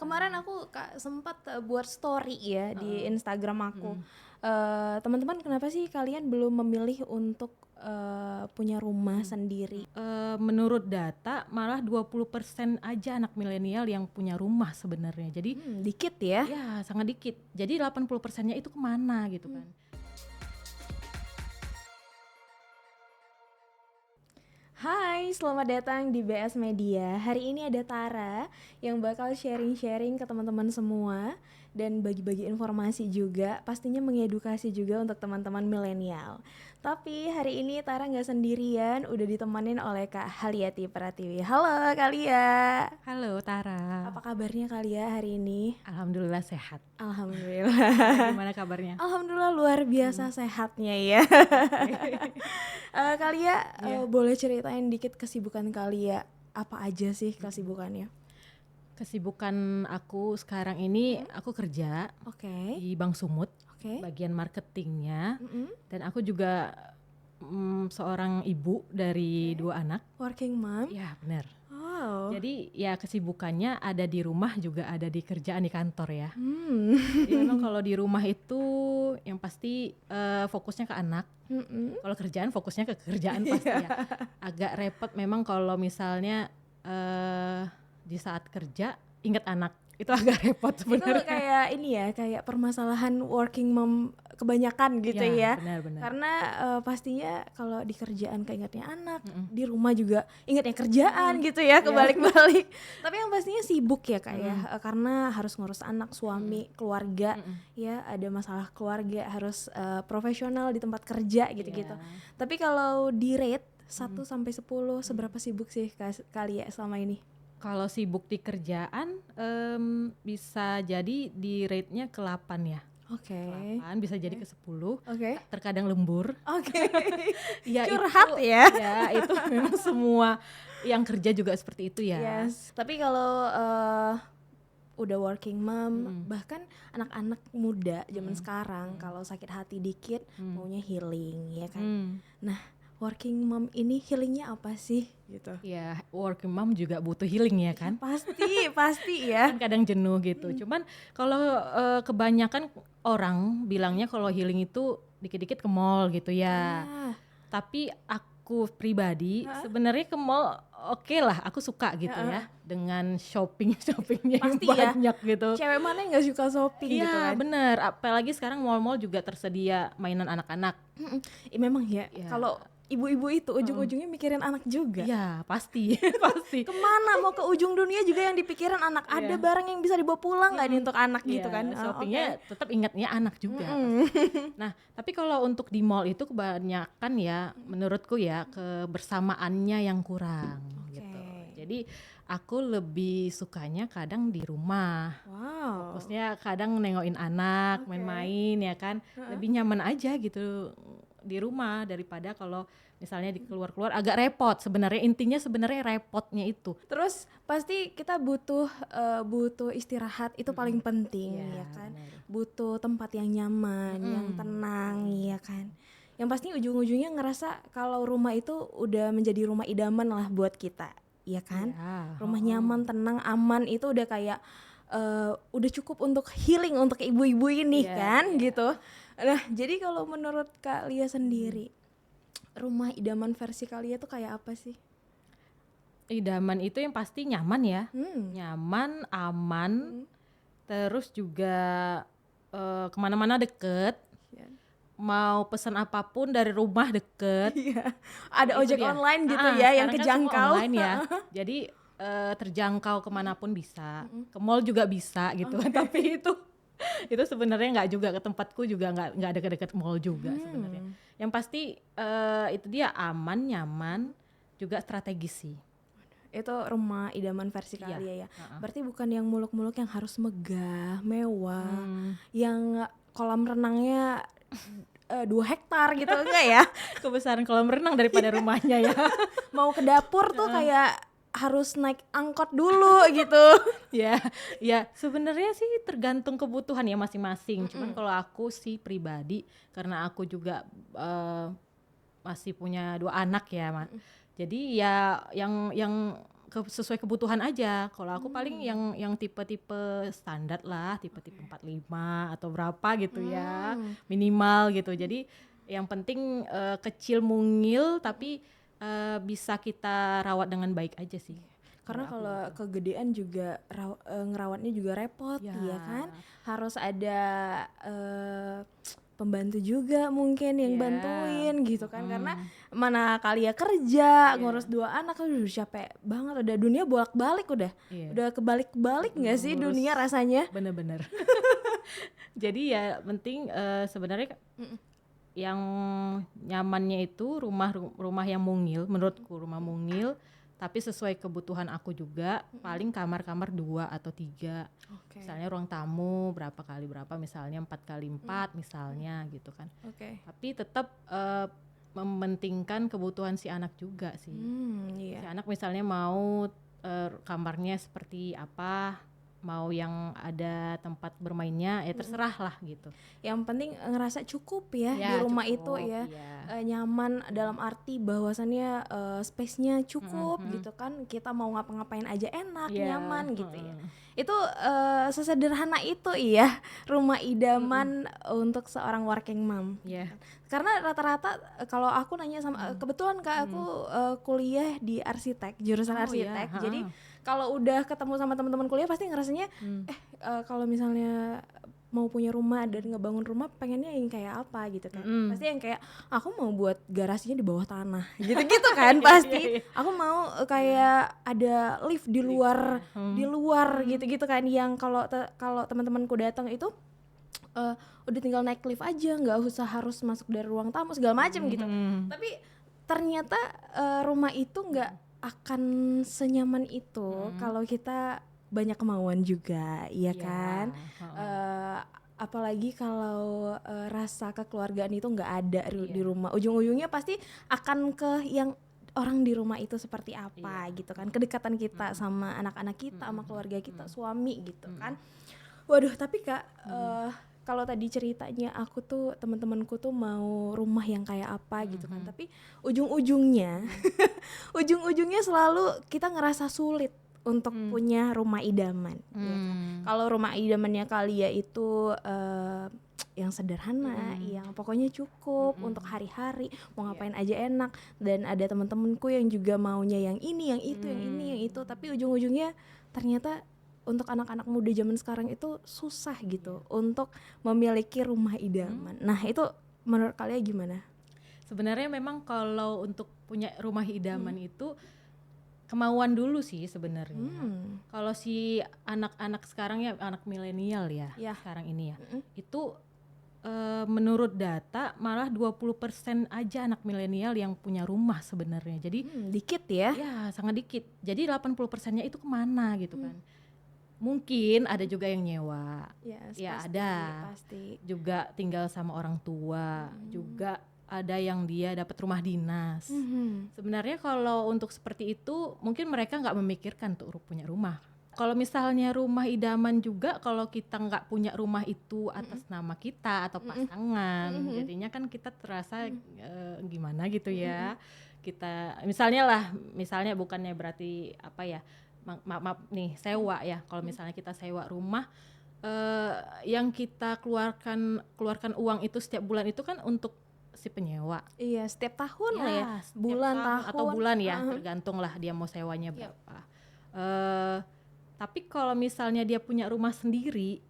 kemarin aku sempat buat story ya di Instagram aku. Teman-teman, kenapa sih kalian belum memilih untuk punya rumah sendiri? Menurut data malah 20% aja anak milenial yang punya rumah sebenarnya. Jadi Dikit ya. ya sangat dikit. Jadi 80%-nya itu kemana gitu kan. Hai, selamat datang di BS Media. Hari ini ada Tara yang bakal sharing-sharing ke teman-teman semua dan bagi-bagi informasi juga, pastinya mengedukasi juga untuk teman-teman milenial. Tapi hari ini Tara nggak sendirian, udah ditemanin oleh Kak Haliati Pratiwi. Halo Kak Lia. Halo Tara. Apa kabarnya Kak Lia hari ini? Alhamdulillah sehat. Alhamdulillah. Gimana kabarnya? Alhamdulillah luar biasa sehatnya ya. Kak Lia, boleh ceritain dikit kesibukan Kak Lia? Apa aja sih kesibukannya? Kesibukan aku sekarang ini aku kerja Oke. di Bank Sumut, Oke. bagian marketingnya. Dan aku juga seorang ibu dari 2 anak. Working mom. Ya benar. Oh. Jadi ya kesibukannya ada di rumah juga ada di kerjaan di kantor ya. Jadi memang kalau di rumah itu yang pasti fokusnya ke anak. Kalau kerjaan fokusnya ke kerjaan pasti ya. Agak repot memang kalau misalnya di saat kerja ingat anak. Itu agak repot sebenarnya. Itu kayak ini ya, kayak permasalahan working mom kebanyakan gitu ya. Benar-benar. Karena pastinya kalau di kerjaan keingetnya anak, di rumah juga ingetnya kerjaan gitu ya, kebalik-balik. Tapi yang pastinya sibuk ya Kak ya, karena harus ngurus anak, suami, keluarga, ya ada masalah keluarga, harus profesional di tempat kerja gitu-gitu. Tapi kalau di rate 1 sampai 10 seberapa sibuk sih Kak Lia selama ini? Kalau sibuk di kerjaan bisa jadi di rate-nya ke 8 ya. Oke. 8 bisa jadi ke 10. Oke. Terkadang lembur. Oke. Ya Curhat itu, ya. Ya itu memang semua yang kerja juga seperti itu ya. Yes. Tapi kalau udah working mom, bahkan anak-anak muda zaman sekarang kalau sakit hati dikit maunya healing ya kan. Nah, working mom ini healingnya apa sih gitu? Ya working mom juga butuh healing ya kan. Pasti ya. Kan kadang jenuh gitu. Cuman kalau kebanyakan orang bilangnya kalau healing itu dikit-dikit ke mall gitu ya. Tapi aku pribadi sebenarnya ke mall oke lah, aku suka gitu ya dengan shoppingnya yang Pasti ya. banyak gitu. Cewek mana yang nggak suka shopping gitu Iya kan? bener, apalagi sekarang mall-mall juga tersedia mainan anak-anak. Memang ya. Kalau ibu-ibu itu ujung-ujungnya mikirin anak juga. Iya pasti pasti. Kemana mau ke ujung dunia juga yang dipikirin anak. Ada barang yang bisa dibawa pulang nggak nih untuk anak gitu kan? Shoppingnya tetap ingatnya anak juga pasti. Nah tapi kalau untuk di mall itu kebanyakan ya menurutku ya kebersamaannya yang kurang gitu. Jadi aku lebih sukanya kadang di rumah. Wow. Fokusnya kadang nengokin anak, main-main ya kan. Lebih nyaman aja gitu di rumah daripada kalau misalnya di keluar-keluar agak repot. Sebenarnya intinya sebenarnya repotnya itu. Terus pasti kita butuh istirahat, itu paling penting ya kan. Butuh tempat yang nyaman, yang tenang ya kan. Yang pasti ujung-ujungnya ngerasa kalau rumah itu udah menjadi rumah idaman lah buat kita, ya kan. Rumah nyaman, tenang, aman itu udah kayak udah cukup untuk healing untuk ibu-ibu ini kan gitu. Nah jadi kalau menurut Kak Lia sendiri, rumah idaman versi Kak Lia tuh kayak apa sih? Idaman itu yang pasti nyaman ya, nyaman, aman, terus juga kemana-mana deket, mau pesan apapun dari rumah deket. Ada ojek online gitu ya yang kejangkau. Kan online ya, jadi terjangkau kemanapun bisa, ke mall juga bisa gitu kan. Tapi itu sebenarnya nggak juga ke tempatku juga nggak dekat-dekat mall juga sebenarnya. Yang pasti itu dia aman, nyaman, juga strategis sih. Itu rumah idaman versi Kak Lia ya. Berarti bukan yang muluk-muluk yang harus megah, mewah, yang kolam renangnya 2 hektar gitu enggak ya? Kebesaran kolam renang daripada rumahnya ya. Mau ke dapur tuh kayak harus naik angkot dulu gitu. Ya sebenarnya sih tergantung kebutuhan ya masing-masing. Cuman kalau aku sih pribadi karena aku juga masih punya 2 anak ya, jadi ya yang sesuai kebutuhan aja. Kalau aku paling yang tipe-tipe standar lah, tipe-tipe 45 atau berapa gitu ya, minimal gitu. Jadi yang penting kecil mungil tapi bisa kita rawat dengan baik aja sih. Karena kalau kegedean juga ngerawatnya juga repot ya kan, harus ada pembantu juga mungkin yang bantuin gitu kan, karena mana kali ya kerja ngurus 2 anak, aduh capek banget, udah dunia bolak-balik udah kebalik-balik nggak sih dunia rasanya. Bener-bener. Jadi ya penting sebenarnya yang nyamannya itu rumah yang mungil, menurutku rumah mungil tapi sesuai kebutuhan aku juga. Paling kamar-kamar 2 atau 3. Misalnya ruang tamu berapa kali berapa, misalnya 4x4 misalnya gitu kan. Tapi tetap mementingkan kebutuhan si anak juga sih. Si anak misalnya mau kamarnya seperti apa, mau yang ada tempat bermainnya ya terserah lah gitu. Yang penting ngerasa cukup ya di rumah cukup, itu ya, nyaman dalam arti bahwasannya space-nya cukup gitu kan, kita mau ngapa-ngapain aja enak, nyaman gitu ya. Itu sesederhana itu rumah idaman untuk seorang working mom. Karena rata-rata kalau aku nanya sama kebetulan Kak, aku kuliah di arsitek, jurusan arsitek. Jadi kalau udah ketemu sama teman-teman kuliah pasti ngerasanya kalau misalnya mau punya rumah dan ngebangun rumah pengennya yang kayak apa gitu kan. Pasti yang kayak aku mau buat garasinya di bawah tanah gitu-gitu kan pasti. Aku mau kayak ada lift di luar gitu-gitu kan, yang kalau teman-temanku datang itu udah tinggal naik lift aja, nggak usah harus masuk dari ruang tamu segala macam gitu. Tapi ternyata rumah itu nggak akan senyaman itu kalau kita banyak kemauan juga, kan. Apalagi kalau rasa kekeluargaan itu nggak ada di rumah, ujung-ujungnya pasti akan ke yang orang di rumah itu seperti apa gitu kan, kedekatan kita sama anak-anak kita, sama keluarga kita, suami gitu kan. Waduh, tapi Kak, kalau tadi ceritanya aku tuh teman-temanku tuh mau rumah yang kayak apa gitu kan, tapi ujung-ujungnya selalu kita ngerasa sulit untuk punya rumah idaman. Ya kan? Kalau rumah idamannya Kalia itu yang sederhana, yang pokoknya cukup untuk hari-hari, mau ngapain aja enak, dan ada teman-temanku yang juga maunya yang ini, yang itu, yang itu, tapi ujung-ujungnya ternyata untuk anak-anak muda zaman sekarang itu susah gitu untuk memiliki rumah idaman. Nah, itu menurut kalian gimana? Sebenarnya memang kalau untuk punya rumah idaman itu kemauan dulu sih sebenarnya. Kalau si anak-anak sekarang ya, anak milenial ya sekarang ini ya, itu menurut data malah 20% aja anak milenial yang punya rumah sebenarnya. Jadi dikit ya? Ya, sangat dikit. Jadi 80%-nya itu kemana gitu kan. Mungkin ada juga yang nyewa, pasti. Juga tinggal sama orang tua, juga ada yang dia dapat rumah dinas. Sebenarnya kalau untuk seperti itu mungkin mereka nggak memikirkan untuk punya rumah. Kalau misalnya rumah idaman juga, kalau kita nggak punya rumah itu atas nama kita atau pasangan, jadinya kan kita terasa gimana gitu ya. Kita misalnya bukannya berarti apa ya, maaf nih, sewa ya. Kalau misalnya kita sewa rumah, yang kita keluarkan uang itu setiap bulan itu kan untuk si penyewa. Iya, setiap tahun lah ya, tahun atau bulan ya, tergantung lah dia mau sewanya berapa. Tapi kalau misalnya dia punya rumah sendiri,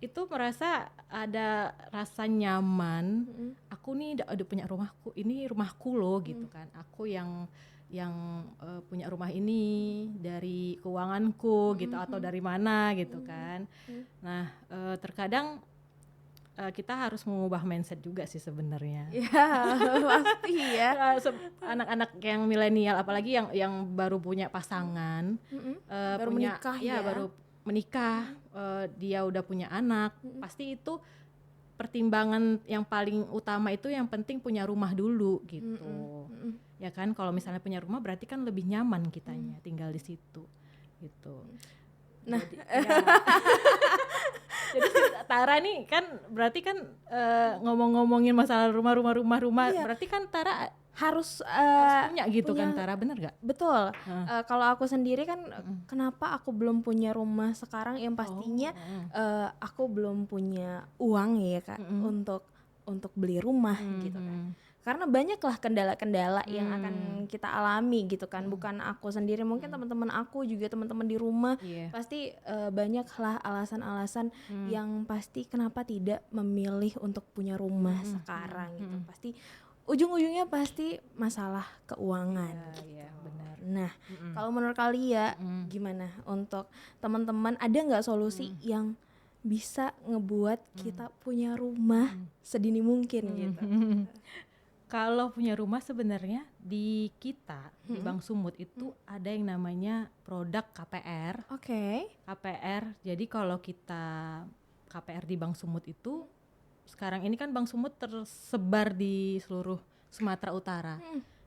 itu merasa ada rasa nyaman. Aku nih udah punya rumahku, ini rumahku loh gitu kan. Aku yang punya rumah ini dari keuanganku gitu, atau dari mana gitu kan. Nah, terkadang kita harus mengubah mindset juga sih sebenarnya. Ya, pasti ya. Anak-anak yang milenial, apalagi yang baru punya pasangan, baru menikah baru menikah, dia udah punya anak, pasti itu pertimbangan yang paling utama itu yang penting punya rumah dulu gitu. Ya kan, kalau misalnya punya rumah berarti kan lebih nyaman kitanya tinggal di situ gitu. Nah, jadi Tara ini kan berarti kan ngomong-ngomongin masalah rumah, Iya. berarti kan Tara harus punya gitu kan Tara, bener gak? Betul. Kalau aku sendiri kan kenapa aku belum punya rumah sekarang, yang pastinya aku belum punya uang ya Kak untuk beli rumah gitu kan. Karena banyaklah kendala-kendala yang akan kita alami gitu kan. Bukan aku sendiri, mungkin teman-teman aku juga, teman-teman di rumah pasti banyaklah alasan-alasan yang pasti kenapa tidak memilih untuk punya rumah sekarang gitu. Pasti ujung-ujungnya pasti masalah keuangan. Iya, benar. Nah, kalau menurut kalian gimana untuk teman-teman, ada nggak solusi yang bisa ngebuat kita punya rumah sedini mungkin gitu? Kalau punya rumah sebenarnya di kita di Bank Sumut itu ada yang namanya produk KPR. Oke. KPR. Jadi kalau kita KPR di Bank Sumut itu sekarang ini kan Bank Sumut tersebar di seluruh Sumatera Utara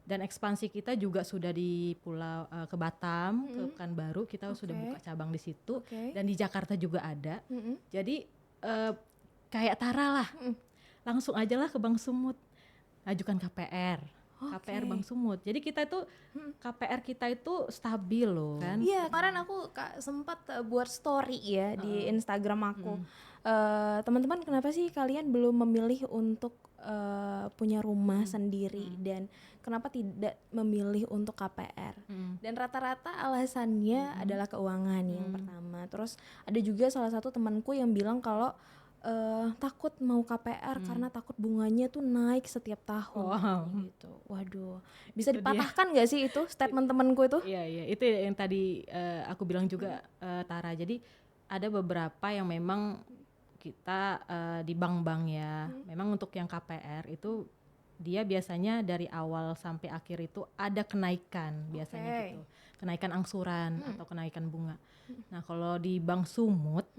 dan ekspansi kita juga sudah di pulau ke Batam, ke Pekanbaru kita sudah buka cabang di situ dan di Jakarta juga ada. Jadi kayak Tara lah, langsung aja lah ke Bank Sumut, ajukan KPR. KPR Bank Sumut. Jadi kita itu KPR kita itu stabil loh kan. Iya, kemarin aku sempat buat story ya di Instagram aku. Teman-teman, kenapa sih kalian belum memilih untuk punya rumah sendiri dan kenapa tidak memilih untuk KPR? Dan rata-rata alasannya adalah keuangan yang pertama. Terus ada juga salah satu temanku yang bilang kalau takut mau KPR karena takut bunganya tuh naik setiap tahun gitu. Waduh, bisa dipatahkan nggak sih itu statement temanku itu? Iya, itu yang tadi aku bilang juga Tara. Jadi ada beberapa yang memang kita di bank-bank ya, memang untuk yang KPR itu dia biasanya dari awal sampai akhir itu ada kenaikan biasanya gitu, kenaikan angsuran atau kenaikan bunga. Nah kalau di Bank Sumut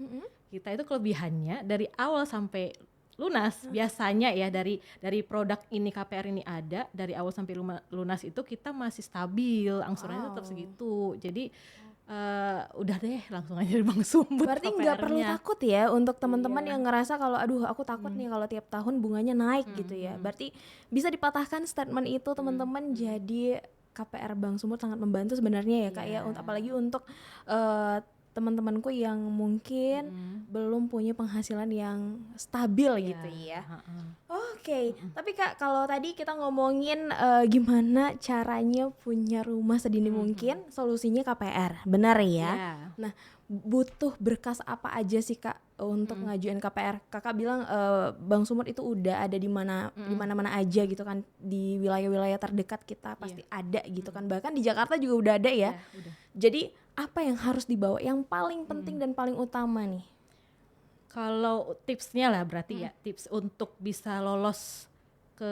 kita itu kelebihannya dari awal sampai lunas biasanya ya, dari produk ini KPR ini ada dari awal sampai lunas itu kita masih stabil, angsurannya tetap segitu. Jadi udah deh langsung aja di Bank Sumut. Berarti nggak perlu takut ya untuk teman-teman yang ngerasa kalau aduh aku takut nih kalau tiap tahun bunganya naik gitu ya. Berarti bisa dipatahkan statement itu teman-teman. Jadi KPR Bank Sumut sangat membantu sebenarnya ya Kak ya, apalagi untuk teman-temanku yang mungkin belum punya penghasilan yang stabil gitu ya. Oke. Tapi Kak, kalau tadi kita ngomongin gimana caranya punya rumah sedini mungkin, solusinya KPR, benar ya? Nah, butuh berkas apa aja sih Kak untuk ngajuin KPR? Kakak bilang Bank Sumut itu udah ada di mana-mana aja gitu kan, di wilayah-wilayah terdekat kita pasti ada gitu kan, bahkan di Jakarta juga udah ada ya. Jadi apa yang harus dibawa, yang paling penting dan paling utama nih? Kalau tipsnya lah berarti ya, tips untuk bisa lolos ke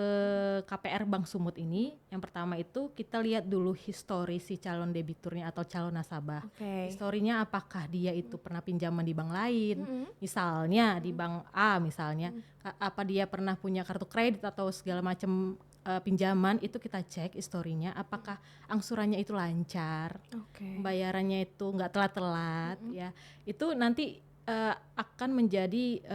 KPR Bank Sumut ini, yang pertama itu kita lihat dulu histori si calon debiturnya atau calon nasabah. Historinya apakah dia itu pernah pinjaman di bank lain, misalnya di bank A misalnya, apa dia pernah punya kartu kredit atau segala macam pinjaman, itu kita cek historinya, apakah angsurannya itu lancar, pembayarannya itu nggak telat-telat ya, itu nanti akan menjadi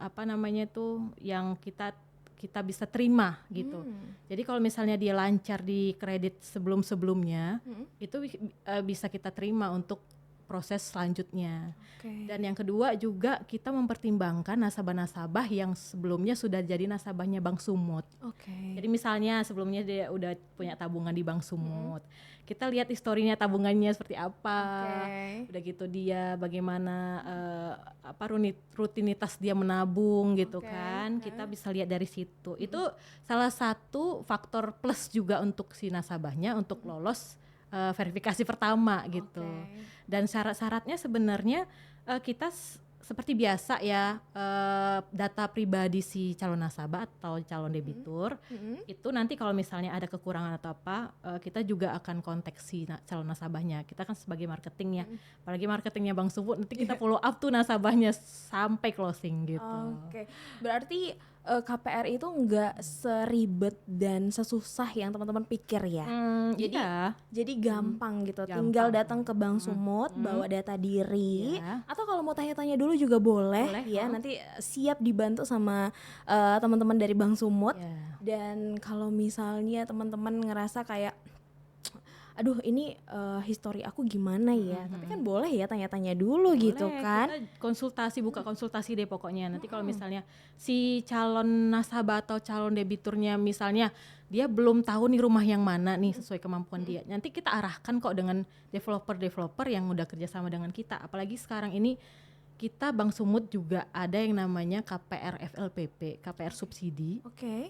apa namanya itu yang kita bisa terima gitu. Jadi kalau misalnya dia lancar di kredit sebelum-sebelumnya, itu bisa kita terima untuk proses selanjutnya. Dan yang kedua juga kita mempertimbangkan nasabah-nasabah yang sebelumnya sudah jadi nasabahnya Bank Sumut. Jadi misalnya sebelumnya dia udah punya tabungan di Bank Sumut, kita lihat historinya tabungannya seperti apa, udah gitu dia bagaimana rutinitas dia menabung gitu kan, kita bisa lihat dari situ. Itu salah satu faktor plus juga untuk si nasabahnya untuk lolos verifikasi pertama gitu. Dan syarat-syaratnya sebenarnya kita seperti biasa ya, data pribadi si calon nasabah atau calon debitur itu nanti kalau misalnya ada kekurangan atau apa, kita juga akan kontak si calon nasabahnya. Kita kan sebagai marketing ya, apalagi marketingnya Bank Sumut, nanti kita follow up tuh nasabahnya sampai closing gitu. Berarti KPR itu nggak seribet dan sesusah yang teman-teman pikir ya. Jadi gampang gitu. Tinggal datang ke Bank Sumut, bawa data diri, atau kalau mau tanya-tanya dulu juga boleh ya. Nanti siap dibantu sama teman-teman dari Bank Sumut. Dan kalau misalnya teman-teman ngerasa kayak aduh ini histori aku gimana ya, tapi kan boleh ya tanya-tanya dulu gitu kan. Kita buka konsultasi deh pokoknya. Nanti kalau misalnya si calon nasabah atau calon debiturnya misalnya dia belum tahu nih rumah yang mana nih sesuai kemampuan dia, nanti kita arahkan kok dengan developer yang udah kerjasama dengan kita. Apalagi sekarang ini kita Bank Sumut juga ada yang namanya KPR FLPP, KPR subsidi.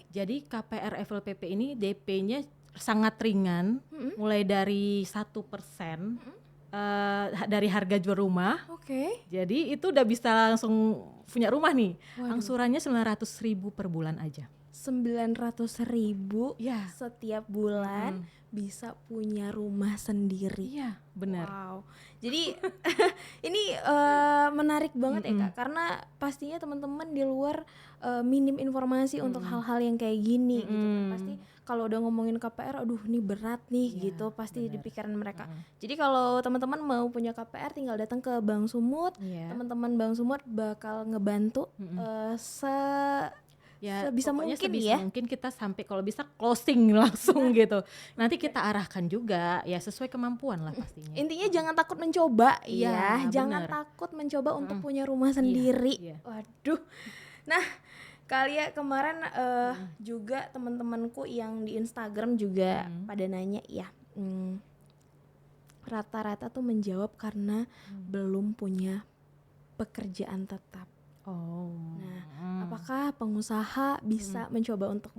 Jadi KPR FLPP ini DP-nya sangat ringan, mulai dari 1% dari harga jual rumah. Jadi itu udah bisa langsung punya rumah nih. Angsurannya 900.000 per bulan aja. 900.000 setiap bulan bisa punya rumah sendiri. Iya, benar. Wow. Jadi ini menarik banget ya Kak, karena pastinya teman-teman di luar minim informasi untuk hal-hal yang kayak gini gitu. Pasti kalau udah ngomongin KPR, aduh ini berat nih gitu, pasti di pikiran mereka. Jadi kalau teman-teman mau punya KPR tinggal datang ke Bank Sumut, teman-teman Bank Sumut bakal ngebantu sebisa mungkin kita sampai kalau bisa closing langsung gitu. Nanti kita arahkan juga ya sesuai kemampuan lah pastinya. Intinya jangan takut mencoba jangan takut mencoba untuk punya rumah sendiri. Waduh. Nah, Kalia kemarin juga teman-temanku yang di Instagram juga pada nanya ya, rata-rata tuh menjawab karena belum punya pekerjaan tetap. Nah, apakah pengusaha bisa mencoba untuk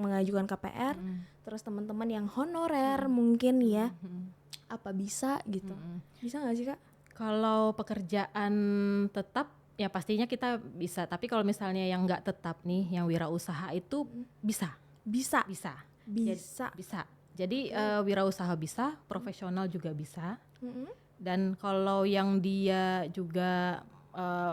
mengajukan KPR? Terus teman-teman yang honorer mungkin ya, apa bisa gitu? Bisa nggak sih Kak? Kalau pekerjaan tetap ya pastinya kita bisa, tapi kalau misalnya yang nggak tetap nih, yang wirausaha itu bisa. Jadi wirausaha bisa, profesional juga bisa. Dan kalau yang dia juga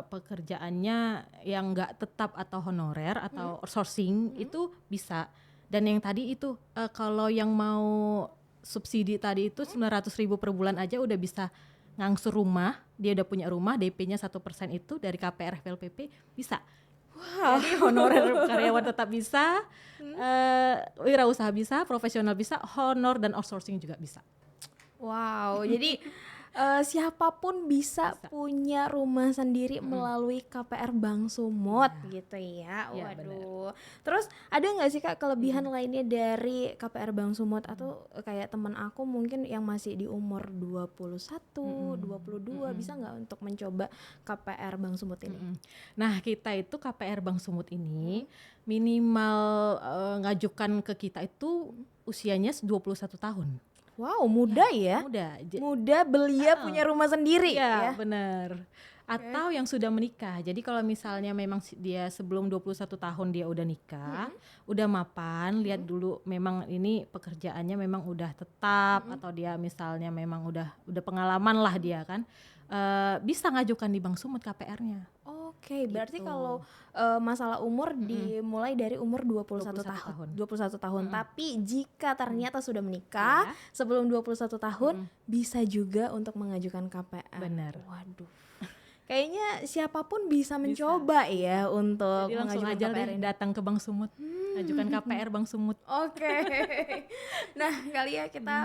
pekerjaannya yang nggak tetap atau honorer atau outsourcing itu bisa. Dan yang tadi itu kalau yang mau subsidi tadi itu 900.000 per bulan aja udah bisa ngangsur rumah, dia udah punya rumah, DP-nya 1% itu dari KPR FLPP bisa. Jadi honorer karyawan tetap bisa, wirausaha bisa, profesional bisa, honor dan outsourcing juga bisa. Wow, jadi siapapun bisa punya rumah sendiri melalui KPR Bank Sumut gitu ya. Waduh. Terus ada nggak sih Kak kelebihan lainnya dari KPR Bank Sumut atau kayak teman aku mungkin yang masih di umur 21, 22 bisa nggak untuk mencoba KPR Bank Sumut ini? Nah, kita itu KPR Bank Sumut ini minimal ngajukan ke kita itu usianya 21 tahun. Wow, muda ya? Muda belia punya rumah sendiri ya? Benar. Atau yang sudah menikah. Jadi kalau misalnya memang dia sebelum 21 tahun dia udah nikah, udah mapan, lihat dulu memang ini pekerjaannya memang udah tetap atau dia misalnya memang udah pengalaman lah dia kan, bisa ngajukan di Bank Sumut KPR-nya. Oke, berarti kalau masalah umur dimulai dari umur 21 tahun. Tapi jika ternyata sudah menikah sebelum 21 tahun bisa juga untuk mengajukan KPR. Benar. Waduh. Kayaknya siapapun bisa mencoba ya untuk jadi langsung mengajukan aja KPR deh ini. datang ke Bank Sumut, ajukan KPR Bank Sumut. Oke. Nah, kali ya kita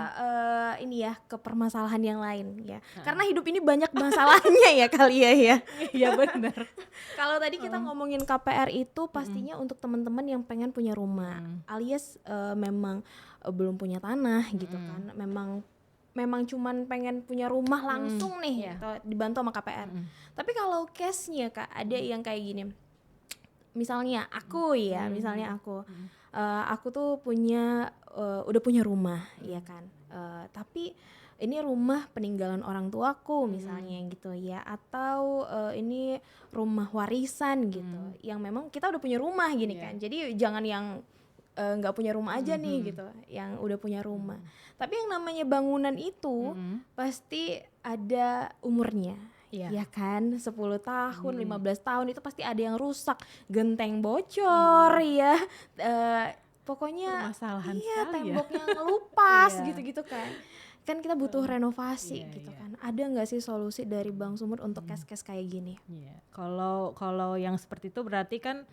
ini ya ke permasalahan yang lain ya. Karena hidup ini banyak masalahnya ya kali ya. Iya benar. Kalau tadi kita ngomongin KPR itu pastinya untuk teman-teman yang pengen punya rumah, alias memang belum punya tanah gitu kan. Memang cuman pengen punya rumah langsung nih gitu, dibantu sama KPR. Tapi kalau case-nya Kak ada yang kayak gini. Misalnya aku aku tuh udah punya rumah ya kan. Tapi ini rumah peninggalan orang tuaku misalnya gitu ya, atau ini rumah warisan gitu. Yang memang kita udah punya rumah gini kan. Jadi jangan yang nggak punya rumah aja nih gitu, yang udah punya rumah. Tapi yang namanya bangunan itu pasti ada umurnya ya kan, 10 tahun, 15 tahun itu pasti ada yang rusak, genteng bocor ya, pokoknya temboknya ngelupas gitu-gitu kan. Kan kita butuh renovasi gitu kan. Ada nggak sih solusi dari Bang Sumut untuk kes-kes kayak gini? Kalau yang seperti itu berarti kan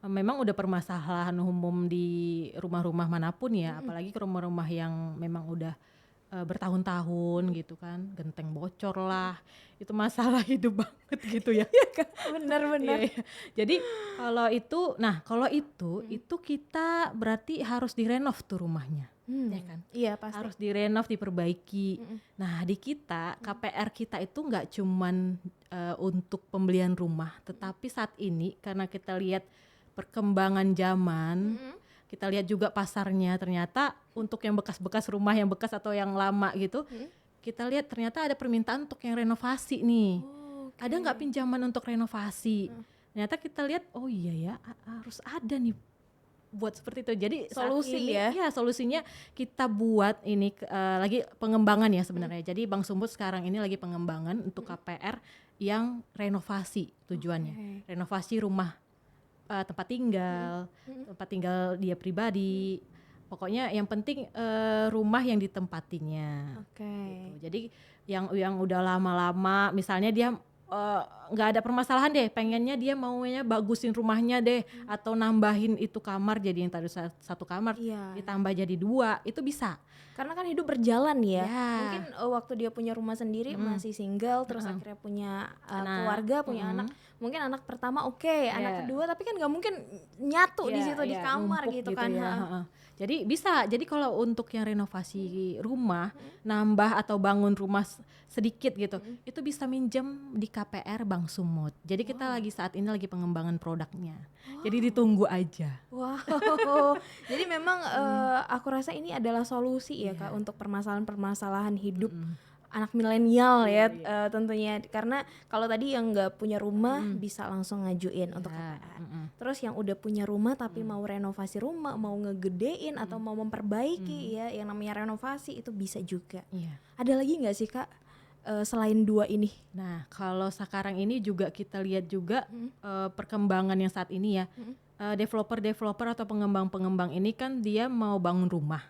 memang udah permasalahan umum di rumah-rumah manapun ya, apalagi ke rumah-rumah yang memang udah bertahun-tahun gitu kan, genteng bocor lah, itu masalah hidup banget gitu ya. Benar-benar. Jadi kalau itu kita berarti harus direnov tuh rumahnya. Ya kan? Iya pasti. Harus direnov, diperbaiki. Nah di kita KPR kita itu nggak cuman untuk pembelian rumah, tetapi saat ini karena kita lihat perkembangan zaman, kita lihat juga pasarnya, ternyata untuk yang bekas-bekas rumah yang bekas atau yang lama gitu, kita lihat ternyata ada permintaan untuk yang renovasi nih. Ada nggak pinjaman untuk renovasi? Ternyata kita lihat oh iya ya harus ada nih buat seperti itu. Jadi solusinya kita buat ini lagi pengembangan ya sebenarnya. Jadi Bang Sumut sekarang ini lagi pengembangan untuk KPR yang renovasi tujuannya. Renovasi rumah, tempat tinggal dia pribadi. Pokoknya yang penting rumah yang ditempatinya. Gitu. Jadi yang udah lama-lama misalnya dia nggak ada permasalahan deh, pengennya dia maunya bagusin rumahnya deh, atau nambahin itu kamar jadi yang tadi satu kamar ditambah jadi 2, itu bisa. Karena kan hidup berjalan ya. Mungkin waktu dia punya rumah sendiri masih single, terus akhirnya punya keluarga, punya anak. Mungkin anak pertama anak kedua, tapi kan nggak mungkin nyatu di situ di kamar gitu kan. Jadi bisa. Jadi kalau untuk yang renovasi rumah, nambah atau bangun rumah sedikit gitu, itu bisa minjem di KPR Bang Sumut. Jadi kita saat ini lagi pengembangan produknya. Jadi ditunggu aja. Wow. Jadi memang aku rasa ini adalah solusi ya Kak untuk permasalahan-permasalahan hidup anak milenial ya tentunya, karena kalau tadi yang nggak punya rumah bisa langsung ngajuin untuk KPR. Terus yang udah punya rumah tapi mau renovasi rumah, mau ngegedein atau mau memperbaiki ya, yang namanya renovasi itu bisa juga. Ada lagi nggak sih Kak selain 2 ini? Nah kalau sekarang ini juga kita lihat juga perkembangan yang saat ini ya, developer atau pengembang ini kan dia mau bangun rumah.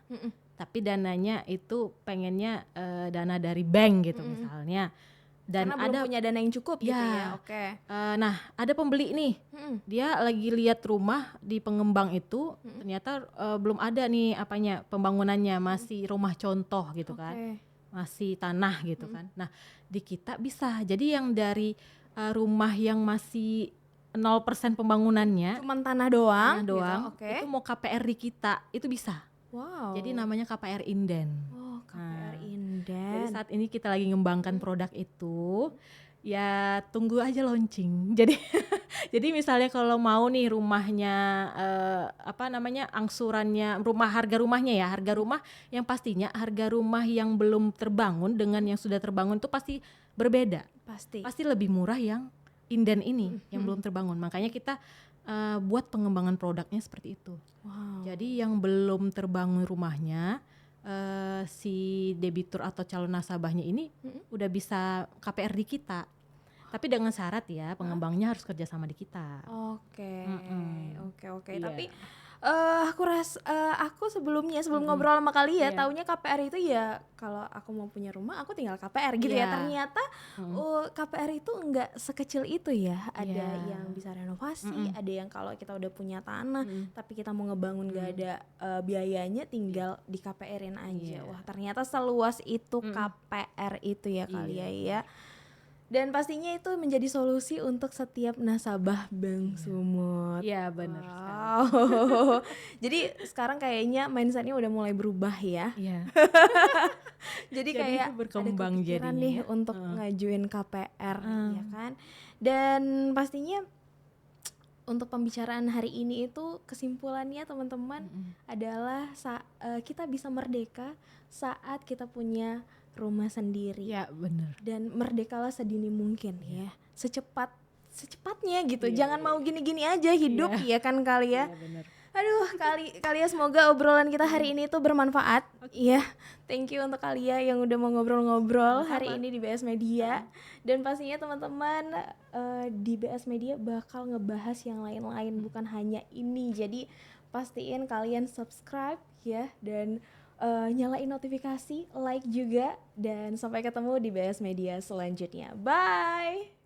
Tapi dananya itu pengennya dana dari bank gitu misalnya. Dan karena belum punya dana yang cukup gitu ya. Nah ada pembeli nih, dia lagi lihat rumah di pengembang itu, ternyata belum ada nih pembangunannya, masih rumah contoh gitu kan, masih tanah gitu kan. Nah di kita bisa, jadi yang dari rumah yang masih 0% pembangunannya, cuman tanah doang gitu, itu mau KPR di kita, itu bisa. Wow. Jadi namanya KPR Inden. KPR Inden. Jadi saat ini kita lagi ngembangkan produk itu. Ya tunggu aja launching. Jadi misalnya kalau mau nih rumahnya angsurannya, harga rumah yang pastinya harga rumah yang belum terbangun dengan yang sudah terbangun itu pasti berbeda. Pasti lebih murah yang Inden ini yang belum terbangun. Makanya kita buat pengembangan produknya seperti itu. Jadi yang belum terbangun rumahnya, si debitur atau calon nasabahnya ini udah bisa KPR di kita. Tapi dengan syarat ya pengembangnya harus kerja sama di kita. Oke. Tapi aku sebelum ngobrol sama kalian taunya KPR itu ya kalau aku mau punya rumah aku tinggal KPR gitu ya. Ternyata KPR itu enggak sekecil itu ya. Ada yang bisa renovasi, ada yang kalau kita udah punya tanah tapi kita mau ngebangun gak ada biayanya, tinggal di KPR-in aja. Wah, ternyata seluas itu KPR itu ya kalian ya. Dan pastinya itu menjadi solusi untuk setiap nasabah Bang Sumut. Iya benar. Jadi sekarang kayaknya mindsetnya udah mulai berubah ya. Jadi kayak berkembang ada kepikiran nih untuk ngajuin KPR ya kan. Dan pastinya untuk pembicaraan hari ini itu kesimpulannya teman-teman adalah kita bisa merdeka saat kita punya rumah sendiri. Ya benar. Dan merdekalah sedini mungkin ya. Secepatnya gitu. Jangan mau gini-gini aja hidup ya kan kali ya. Aduh, kalian semoga obrolan kita hari ini tuh bermanfaat. Iya, thank you untuk kalian yang udah mau ngobrol-ngobrol hari ini di BS Media. Dan pastinya teman-teman di BS Media bakal ngebahas yang lain-lain, bukan hanya ini. Jadi pastiin kalian subscribe ya, dan nyalain notifikasi, like juga, dan sampai ketemu di BS Media selanjutnya. Bye.